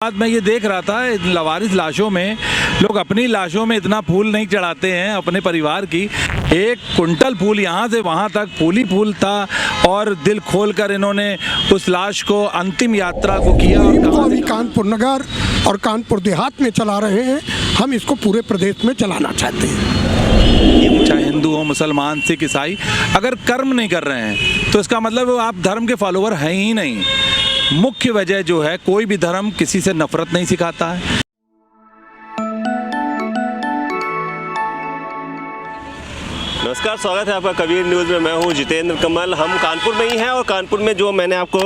बाद मैं ये देख रहा था लवारिस लाशों में लोग अपनी लाशों में इतना फूल नहीं चढ़ाते हैं अपने परिवार की। 1 कुंटल फूल यहाँ से वहाँ तक फूल ही फूल था और दिल खोलकर इन्होंने उस लाश को अंतिम यात्रा को किया। और अभी कानपुर नगर और कानपुर देहात में चला रहे हैं, हम इसको पूरे प्रदेश में चलाना चाहते हैं। चाहे हिंदू हो, मुसलमान, सिख, ईसाई, अगर कर्म नहीं कर रहे हैं तो इसका मतलब आप धर्म के फॉलोअर हैं ही नहीं। मुख्य वजह जो है, कोई भी धर्म किसी से नफरत नहीं सिखाता है। नमस्कार, स्वागत है आपका कबीर न्यूज़ में। मैं हूं जितेंद्र कमल। हम कानपुर में ही हैं और कानपुर में जो मैंने आपको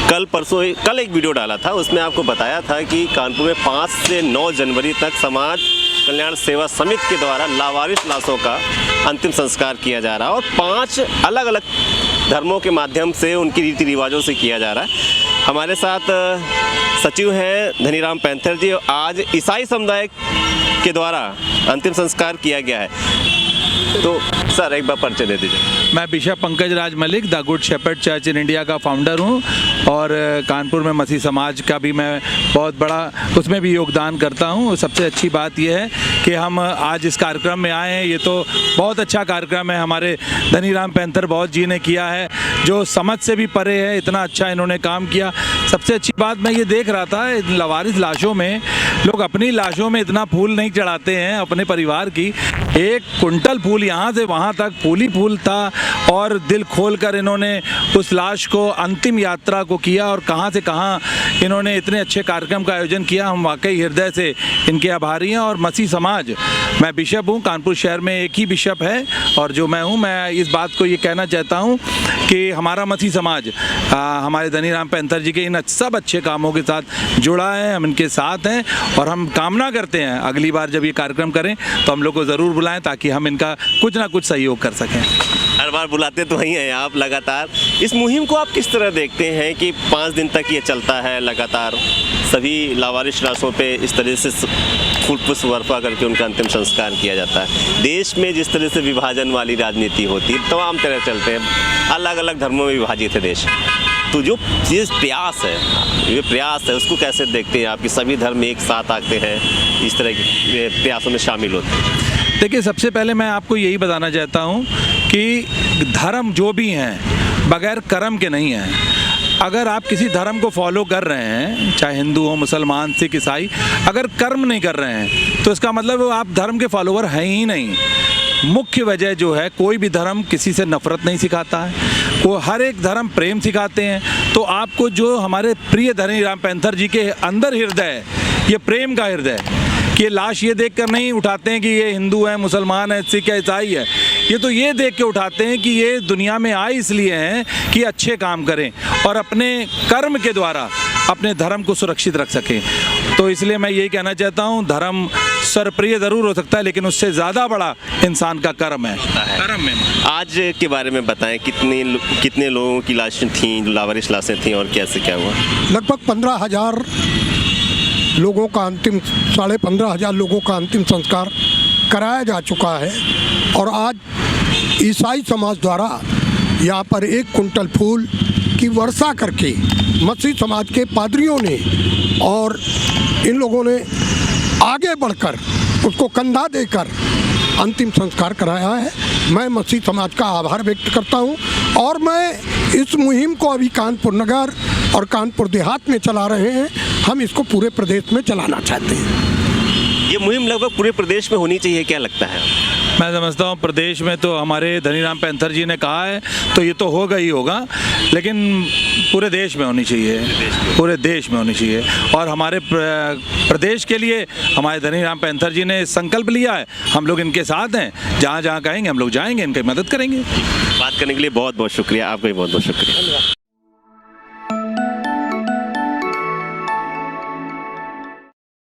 कल एक वीडियो डाला था, उसमें आपको बताया था कि कानपुर में 5 से 9 जनवरी तक समाज कल्याण सेवा समिति के द्वारा लावारिस लाशों का अंतिम संस्कार किया जा रहा है और 5 अलग अलग धर्मों के माध्यम से उनकी रीति रिवाजों से किया जा रहा है। हमारे साथ सचिव हैं धनीराम पैंथर जी। आज ईसाई समुदाय के द्वारा अंतिम संस्कार किया गया है, तो सर एक बार परिचय दे दीजिए। मैं bishop Pankaj Raj Malik the Good Shepherd Church in India का फाउंडर हूं और कानपुर में मसीह समाज का भी मैं बहुत बड़ा उसमें भी योगदान करता हूं। सबसे अच्छी बात यह है कि हम आज इस कार्यक्रम में आए हैं। ये तो बहुत अच्छा कार्यक्रम है। हमारे धनीराम पैंथर बहुत जी ने किया है, जो समझ से भी परे है। इतना अच्छा इन्होंने काम किया। सबसे अच्छी बात मैं ये देख रहा था लवारिस लाशों में लोग अपनी लाशों में इतना फूल नहीं चढ़ाते हैं अपने परिवार की। 1 कुंटल फूल यहाँ से वहाँ तक फूल ही फूल था और दिल खोलकर इन्होंने उस लाश को अंतिम यात्रा को किया और कहाँ से कहाँ इन्होंने इतने अच्छे कार्यक्रम का आयोजन किया। हम वाकई हृदय से इनके आभारी हैं। और मसीह समाज, मैं बिशप हूँ, कानपुर शहर में एक ही बिशप है और जो मैं हूँ, मैं इस बात को ये कहना चाहता हूँ कि हमारा मसीह समाज हमारे धनीराम पैंथर जी के इन सब अच्छे कामों के साथ जुड़ा है। हम इनके साथ हैं और हम कामना करते हैं अगली बार जब ये कार्यक्रम करें तो हम लोग को ज़रूर बुलाएं ताकि हम इनका कुछ ना कुछ सहयोग कर सकें। हर बार बुलाते तो वहीं हैं आप लगातार। इस मुहिम को आप किस तरह देखते हैं कि 5 दिन तक ये चलता है लगातार, सभी लावारिस लाशों पे इस तरह से फूल पुष्प वर्षा करके उनका अंतिम संस्कार किया जाता है। देश में जिस तरह से विभाजन वाली राजनीति होती है, तमाम तरह चलते हैं, अलग अलग धर्मों में विभाजित है देश, तो जो ये प्रयास है उसको कैसे देखते हैं आप कि सभी धर्म एक साथ आते हैं, इस तरह के प्रयासों में शामिल होते हैं? देखिए, सबसे पहले मैं आपको यही बताना चाहता हूँ कि धर्म जो भी हैं बगैर कर्म के नहीं हैं। अगर आप किसी धर्म को फॉलो कर रहे हैं, चाहे हिंदू हो, मुसलमान, सिख, ईसाई, अगर कर्म नहीं कर रहे हैं तो इसका मतलब आप धर्म के फॉलोअर हैं ही नहीं। मुख्य वजह जो है, कोई भी धर्म किसी से नफरत नहीं सिखाता है। वो हर एक धर्म प्रेम सिखाते हैं। तो आपको जो हमारे प्रिय धनीराम पैंथर जी के अंदर हृदय है, ये प्रेम का हृदय है कि लाश ये देखकर नहीं उठाते हैं कि ये हिंदू है, मुसलमान है, सिख है, ईसाई है। ये तो ये देख के उठाते हैं कि ये दुनिया में आए इसलिए हैं कि अच्छे काम करें और अपने कर्म के द्वारा अपने धर्म को सुरक्षित रख सकें। तो इसलिए मैं यही कहना चाहता हूँ, धर्म सर्वप्रिय ज़रूर हो सकता है लेकिन उससे ज़्यादा बड़ा इंसान का कर्म है। कर्म में आज के बारे में बताएं, कितने लोगों की लाशें थीं, लावारिस लाशें थीं और कैसे क्या हुआ? लगभग 15,000 लोगों का 15,500 लोगों का अंतिम संस्कार कराया जा चुका है और आज ईसाई समाज द्वारा यहाँ पर 1 कुंटल फूल की वर्षा करके मसीह समाज के पादरियों ने और इन लोगों ने आगे बढ़कर उसको कंधा देकर अंतिम संस्कार कराया है। मैं मसीह समाज का आभार व्यक्त करता हूँ और मैं इस मुहिम को अभी कानपुर नगर और कानपुर देहात में चला रहे हैं। हम इसको पूरे प्रदेश में चलाना चाहते हैं। ये मुहिम लगभग पूरे प्रदेश में होनी चाहिए, क्या लगता है? मैं समझता हूँ प्रदेश में तो हमारे धनीराम पैंथर जी ने कहा है तो ये तो होगा ही होगा, लेकिन पूरे देश में होनी चाहिए, पूरे देश में होनी चाहिए। और हमारे प्रदेश के लिए हमारे धनीराम पैंथर जी ने संकल्प लिया है। हम लोग इनके साथ हैं, जहाँ जहाँ कहेंगे हम लोग जाएंगे, इनकी मदद करेंगे। बात करने के लिए बहुत बहुत शुक्रिया, आपका भी बहुत बहुत शुक्रिया।